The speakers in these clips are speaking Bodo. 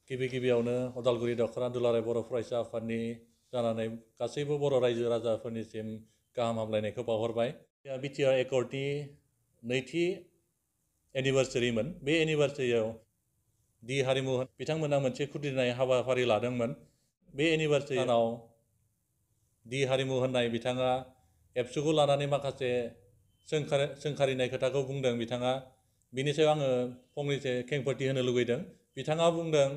गिबियावनो उदालगुरि दख'रा दुलाराय बर' फरायसा आफादनि जानानै गासैबो बर' रायजो राजाफोरनिसिम गाहाम हामलायनायखौ बावहरबाय। बिटिआर एकर्डनि नैथि एनिभार्सारिमोन। बे एनिभार्सारियाव दि हारिमु बिथांमोना मोनसे खुदिनाय हाबाफारि लादोंमोन। बे एनिभार्सारियाव दि हारिमु होननाय बिथाङा एबसुखौ लानानै माखासे सोंखारिनाय खोथाखौ बुंदों बिथाङा। बिनि सायाव आङो फंनैसो खेंफोरथि होनो लुगैदों। बिथाङा बुंदों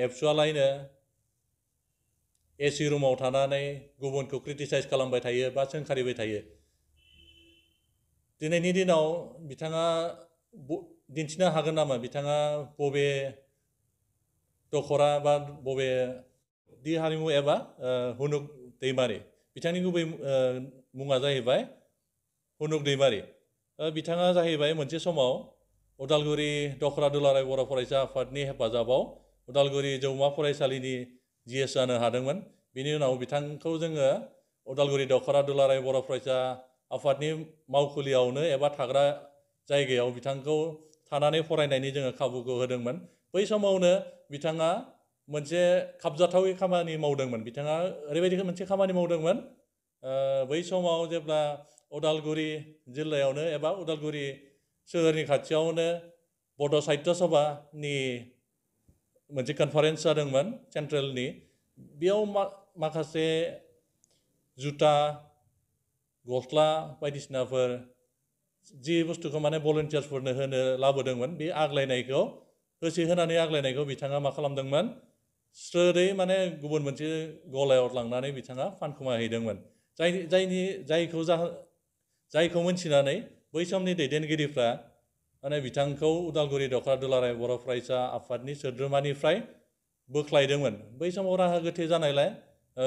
एबसुआलायनो एसि रुमाव थानानै गुबुनखौ क्रिटिसाइज खालामबाय थायो बा सोंखारिबाय थायो। दिनैनि दिनाव बिथाङा दिन्थिनो हागोन नामा बिथाङा बबे दख'रा बा बबे दि हारिमु एबा हुनुक दैमारि, बिथांनि गुबै मुङा जाहैबाय हुनुक दैमारि। बिथाङा जाहैबाय मोनसे समाव उदालगुरि दख'रा दुलाराय बर' फरायसा आफादनि हेफाजाबाव उदालगुरि जौमा फरायसालिनि जिएस जानो हादोंमोन। बिनि उनाव बिथांखौ जोङो उदालगुरि दख'रा दुलाराय बर' फरायसा आफादनि मावखुलियावनो एबा थाग्रा जायगायाव बिथांखौ थानानै फरायनायनि जोङो खाबुखौ होदोंमोन। बै समावनो बिथाङा मोनसे खाबजाथावै खामानि मावदोंमोन। बिथाङा ओरैबायदि मोनसे खामानि मावदोंमोन, बै समाव जेब्ला उदालगुरि जिल्लायावनो एबा उदालगुरि सोहोरनि खाथियावनो बड' साहित्य सभानि मोनसे कनफारेन्स जादोंमोन सेन्ट्रेलनि। बेयाव माखासे जुथा, गस्ला बायदिसिनाफोर जि बुस्थुखौ माने भलन्टियार्सफोरनो होनो लाबोदोंमोन, बे आग्लायनायखौ होनानै आग्लायनायखौ बिथाङा मा खालामदोंमोन, स्रोदै माने गुबुन मोनसे गलायाव लांनानै बिथाङा फानखुमाहैदोंमोन। जायखौ मोनथिनानै बै समनि दैदेनगिरिफ्रा माने बिथांखौ उदालगुरि दख'रा दुलाराय बर' फरायसा आफादनि सोद्रोमानिफ्राय बोख्लायदोंमोन। बै समाव राहा गोथे जानायलाय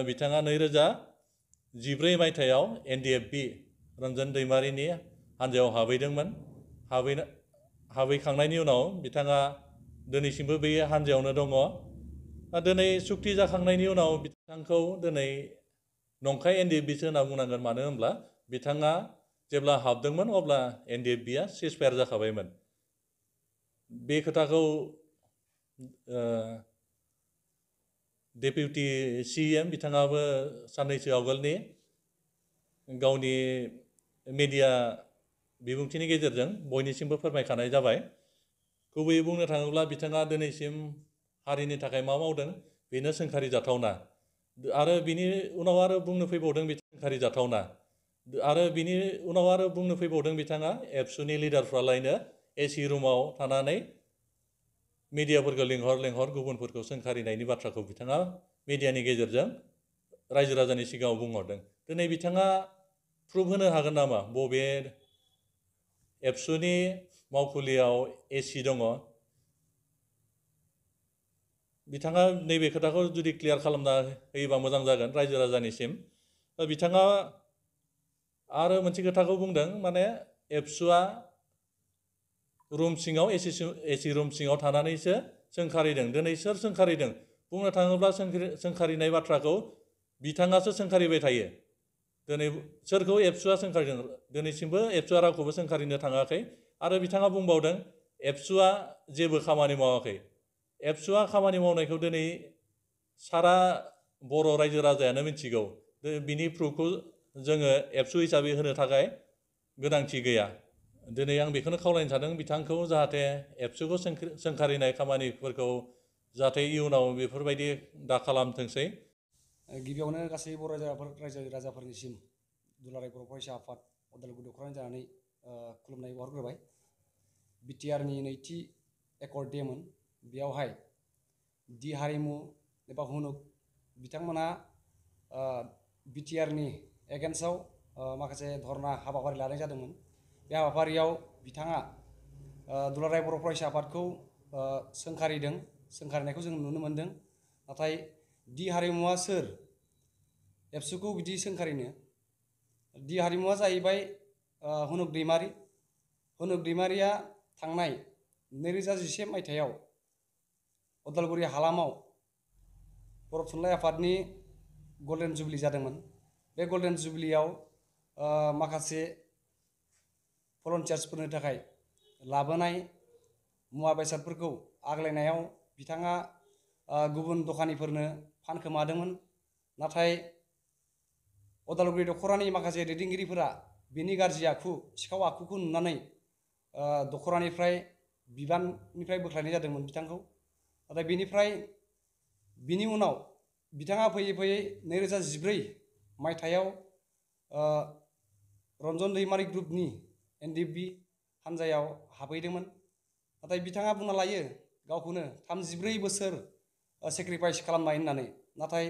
बिथाङा 2014 मायथाइयाव NDFB रन्जन दैमारिनि हान्जायाव हाबहैदोंमोन। हाबहैखांनायनि उनाव बिथाङा दिनैसिमबो बे हान्जायावनो दङ। दिनै सुक्ति जाखांनायनि उनाव बिथांखौ दिनै नंखाय NDFBसो होनना बुंनांगोन। मानो होनब्ला बिथाङा जेब्ला हाबदोंमोन अब्ला NDFBआ सिजफायार जाखाबायमोन। बे खोथाखौ डेपुटि CM बिथाङाबो साननैसो आवगोलनि गावनि मिडिया बिबुंथिनि गेजेरजों बयनिसिमबो फोरमायखानाय जाबाय। गुबैयै बुंनो थाङोब्ला बिथाङा दिनैसिम हारिनि थाखाय मा मावदों बेनो सोंखारि जाथावना। आरो बिनि उनाव आरो बुंनो फैबावदों सोंखारि जाथावना। आरो बिनि उनाव आरो बुंनो फैबावदों बिथाङा एबसुनि लिडारफ्रालायनो एसि रुमाव थानानै मिडियाफोरखौ लेंहर गुबुनफोरखौ सोंखारिनायनि बाथ्राखौ बिथाङा मिडियानि गेजेरजों रायजो राजानि सिगाङाव बुंहरदों। दिनै बिथाङा प्रुफ होनो हागोन नामा बबे एबसुनि मावखुलियाव एसि दङ? बिथाङा नैबे खोथाखौ जुदि क्लियार खालामना होयोबा मोजां जागोन रायजो राजानिसिम। बिथाङा आरो मोनसे खोथाखौ बुंदों, माने एबसुआ रुम सिङाव एसि रुम सिङाव थानानैसो सोंखारिदों। दिनै सोर सोंखारिदों? बुंनो थाङोब्ला सोंखारिनाय बाथ्राखौ बिथाङासो सोंखारिबाय थायो। दिनै सोरखौ एबसुआ सोंखारिदों? दिनैसिमबो एबसुआ रावखौबो सोंखारिनो थाङाखै। आरो बिथाङा बुंबावदों एबसुआ जेबो खामानि मावाखै। एबसुआ खामानि मावनायखौ दिनै सारा बर' रायजो राजायानो मिथिगौ। बिनि प्रुफखौ जोङो एबसु हिसाबै होनो थाखाय गोनांथि गैया। दिनै आं बेखौनो खावलायनो सानदों बिथांखौ, जाहाथे एबसुखौ सोंखारिनाय खामानिफोरखौ जाहाथे इयुनाव बेफोरबायदि दा खालामथोंसै। गिबियावनो गासै बर' रायजो राजाफोरनिसिम दुलाराय बर' फरायसा आफाद उदालगुरि दख'रानि जानानै खुलुमनाय बावहरग्रोबाय। बिटिआरनि नैथि एकर्ड डेमोन। बेयावहाय दि हारिमु एबा हुनुक बिथांमोना बिटिआरनि एगेन्स्टआव माखासे धरना हाबाफारि लानाय जादोंमोन। बे हाबाफारियाव बिथाङा दुलाराय बर' फरायसा आफादखौ सोंखारिनायखौ जों नुनो मोन्दों। नाथाय दि हारिमुवा सोर? एबसुखौ बिदि सोंखारिनो? दि हारिमुवा जाहैबाय हुनुक दैमारि। हुनुक दैमारिया थांनाय 2011 मायथाइयाव उदालगुरि हालामाव बर' थुनलाइ आफादनि गल्डेन जुबलि जादोंमोन। बे गल्डेन जुबलियाव माखासे भलन्टियार्सफोरनि थाखाय लाबोनाय मुवा बेसादफोरखौ आग्लायनायाव बिथाङा गुबुन दखानिफोरनो फानखोमादोंमोन। नाथाय उदालगुरि दख'रानि माखासे दैदेनगिरिफोरा बिनि गाज्रि आखु सिखाव आखुखौ नुनानै दख'रानिफ्राय बिबाननिफ्राय बोख्लायनाय जादोंमोन बिथांखौ। नाथाय बिनि उनाव बिथाङा फैयै फैयै 2014 मायथाइयाव रन्जन दैमारि ग्रुपनि NDB हानजायाव हाबहैदोंमोन। नाथाय बिथाङा बुंना लायो गावखौनो 34 बोसोर सेक्रिफाइस खालामनाय होननानै। नाथाय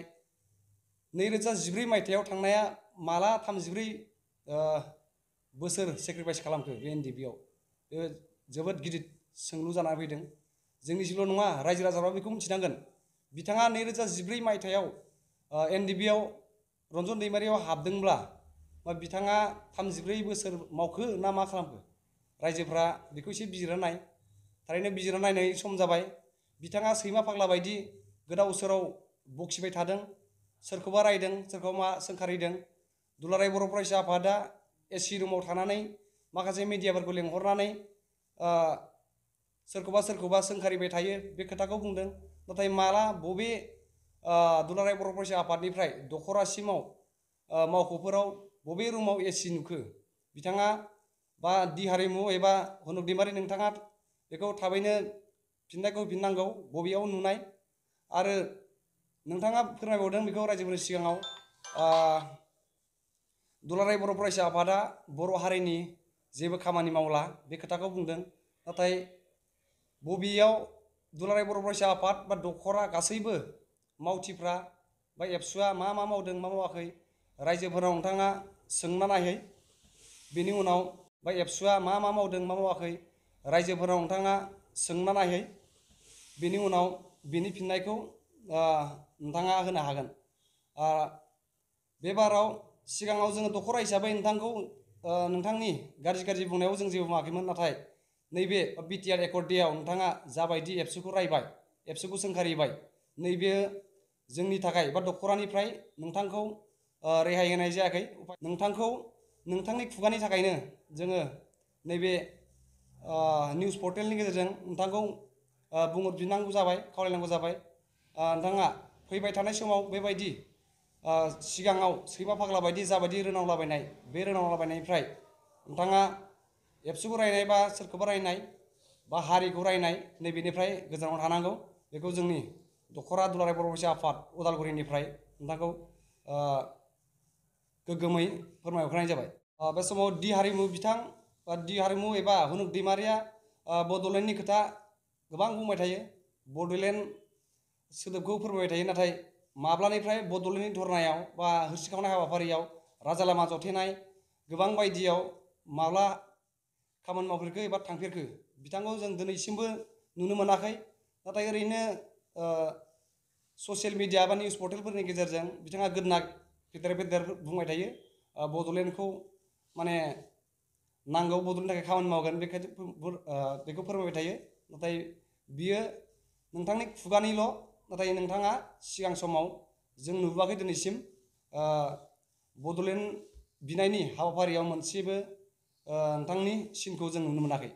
2014 मायथाइयाव थांनाया माला 34 बोसोर सेक्रिफाइस खालामखो बे NDBआव? बे जोबोद गिदिर सोंलु जानानै फैदों। जोंनिसिमल' नङा, रायजो राजाफ्रा बेखौ मिथिनांगोन। बिथाङा 2014 मायथाइयाव NDBआव रन्जन दैमारियाव हाबदोंब्ला बिथाङा 34 बोसोर मावखो ना मा खालामखो? रायजोफ्रा बेखौ एसे बिजिरना नाय। थारैनो बिजिरना नायनाय सम जाबाय। बिथाङा सैमा फाग्ला बायदि गोदाव सोराव बखिबाय थादों, सोरखौबा रायदों, सोरखौबा सोंखारिदों। दुलाराय बर' फरायसा आफादा AC रुमाव थानानै माखासे मिडियाफोरखौ लेंहरनानै सोरखौबा सोंखारिबाय थायो बे खोथाखौ बुंदों। नाथाय माला बबे दुलाराय बर' फरायसा आफादनिफ्राय दख'रासिमाव मावख'फोराव बबे रुमाव AC नुखो? बिथाङा बा दि हारिमु एबा हुनुक दैमारि नोंथाङा बेखौ थाबैनो फिननायखौ होफिननांगौ। बबेयाव नुनाय? आरो नोंथाङा फोरमायबावदों बेखौ रायजोफोरनि सिगाङाव दुलाराय बर' फरायसा आफादा बर' हारिनि जेबो खामानि मावला बे खोथाखौ बुंदों। नाथाय बबेयाव दुलाराय बर' फरायसा आफाद बा दख'रा गासैबो मावथिफ्रा बा एबसुआ मा मावदों मा मावाखै रायजोफोराव नोंथाङा सोंना नायहै। बेनि उनाव बा एबसुआ मा मावदों मा मावाखै रायजोफोराव नोंथाङा सोंना नायहै। बेनि उनाव बिनि फिननायखौ नोंथाङा होनो हागोन। बे बाराव सिगाङाव जोङो दख'रा हिसाबै नोंथांखौ नोंथांनि गाज्रि बुंनायाव जों जेबो बुङाखैमोन। नाथाय नैबे BTR एकर्ड डेआव नोंथाङा जाबायदि एबसुखौ रायबाय, एबसुखौ सोंखारिबाय, नैबे जोंनि थाखाय बा दख'रानिफ्राय नोंथांखौ रेहाय होनाय जायाखै। नोंथांखौ नोंथांनि खुगानि थाखायनो जोङो नैबे निउस पर्टेलनि गेजेरजों नोंथांखौ बुंहरफिननांगौ जाबाय, खावलायनांगौ जाबाय। नोंथाङा फैबाय थानाय समाव बेबायदि सिगाङाव सैमा फाग्ला बायदि जाबायदि रोनावलाबायनाय, बे रोनावलाबायनायनिफ्राय नोंथाङा एबसुखौ रायनाय बा सोरखौबा रायनाय बा हारिखौ रायनाय नैबेनिफ्राय गोजानाव थानांगौ। बेखौ जोंनि दख'रा दुलाराय बर' फरायसा आफाद उदालगुरिनिफ्राय नोंथांखौ गोग्गोमै फोरमायहरनाय जाबाय। बे समाव दि हारिमु एबा हुनुक दैमारिया बड'लेण्डनि खोथा गोबां बुंबाय थायो, बड'लेण्ड सोदोबखौ फोरमायबाय थायो। नाथाय माब्लानिफ्राय बड'लेण्डनि धरनायाव बा होस्रिखावनाय हाबाफारियाव राजा लामा जथेनाय गोबां बायदियाव माब्ला खामानि मावफेरखो एबा थांफेरखो बिथांखौ जों दिनैसिमबो नुनो मोनाखै। नाथाय ओरैनो ससियेल मिडिया बा निउस पर्टेलफोरनि गेजेरजों बिथाङा गोदना फेदेर बुंबाय थायो। बड'लेण्डखौ माने नांगौ, बड'लेण्डनि थाखाय खामानि मावगोन बेखौ फोरमायबाय थायो। नाथाय बियो नोंथांनि खुगानिल'। नाथाय नोंथाङा सिगां समाव जों नुबोआखै दिनैसिम बड'लेण्ड बिनायनि हाबाफारियाव मोनसेबो नोंथांनि सिनखौ जों नुनो मोनाखै।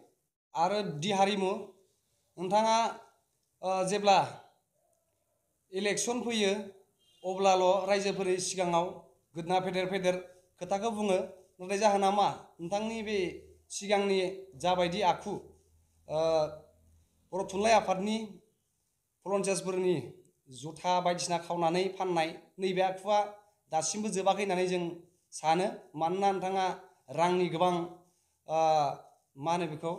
आरो दि हारिमु नोंथाङा जेब्ला इलेक्सन फैयो अब्लाल' रायजोफोरनि सिगाङाव गोदना फेदेर खोथाखौ बुङो। नाथाय जाहोना मा? नोंथांनि बे सिगांनि जाबायदि आखु बर' थुनलाइ आफादनि भलन्टियार्सफोरनि जुथा बायदिसिना खावनानै फाननाय नैबे आखुआ दासिमबो जोबाखै होननानै जों सानो। मानोना नोंथाङा रांनि गोबां मा होनो बेखौ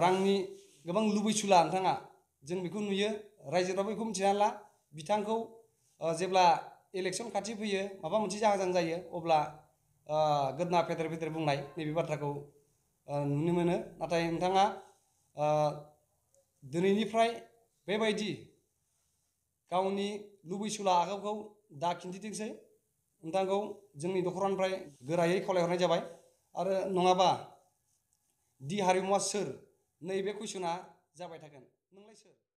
रांनि गोबां लुबैसुला नोंथाङा, जों बेखौ नुयो। रायजोफ्राबो बेखौ मिथिना ला। बिथांखौ जेब्ला इलेक्सन खाथि फैयो, माबा मोनसे जाहां जायो, अब्ला गोदना फेदेर बुंनाय नैबे बाथ्राखौ नुनो मोनो। नाथाय नोंथाङा दिनैनिफ्राय बेबायदि गावनि लुबैसुला आखुखौ दा खिन्थिथोंसै। नोंथांखौ जोंनि दख'रानिफ्राय गोरायै खावलायहरनाय जाबाय। आरो नङाबा दि हारिमुआ सोर? नैबे कुइसना जाबाय थागोन। नोंलाय सोर?